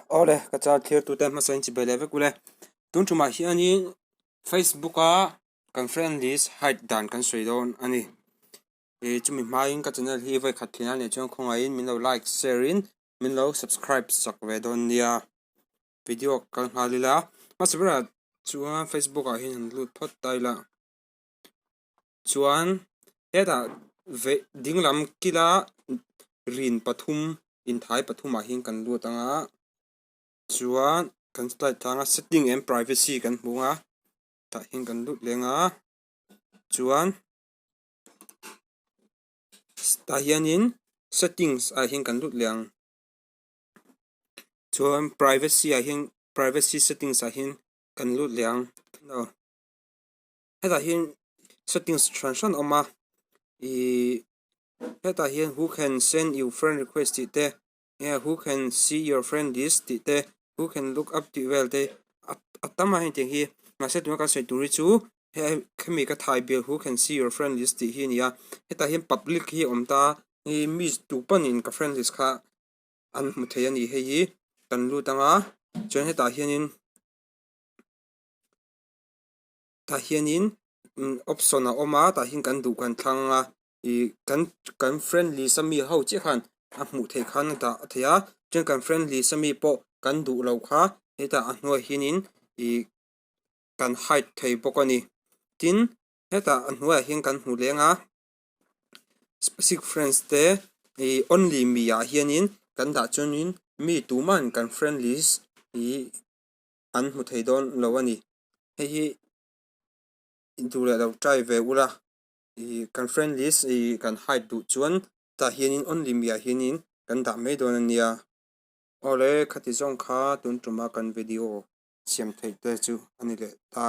Ole kacha clear tu tem masain chi bele ve kule tun tuma hi ani Facebook a kan friend list hide dan kan soi don ani chumi main ka channel hi vai khat thina ne chong khonga in min lo like share in min lo subscribe sak ve don nia video kan halila masbra chuan Facebook a hin lut phot taila chuan heta ve dinglam kila rin pathum in thai pathum a hin kan lut anga chuan kan slide thanga setting and privacy kan hmunga ta hin kan lut lenga chuan ta hianin settings a hin kan lut leng chuan privacy settings a hin kan lut leng no heta hin settings transfer oma heta hin who can send you friend request ti te who can see your friend list ti te who can look up to well te atama hin te hi ma se tu ka se turi chu he khami ka thai bill who can see your friend list ti hi nia heta hin public hi omta mi tu panin ka friend list kha an muthei ani hei kan lu tanga chuan heta hianin option a oma ta hin kan du kan thanga kan friendly sami ho chi khan a hmu thei khan ta theia chuan kan friendly sami po kan du lo kha heta a hnuai hinin kan hide thei bawk ani tin heta a hnuai hin kan hmu lenga specific friends te only mi a hianin kan da chuanin mi tu man kan friend list an hmu thei don lo ani hei intura lo try ve ula kan friend list kan hide du chuan ta hianin only mi a hianin kan da mai don ania ole khati zong kha tun tuma kan video siam thei te chu ani le ta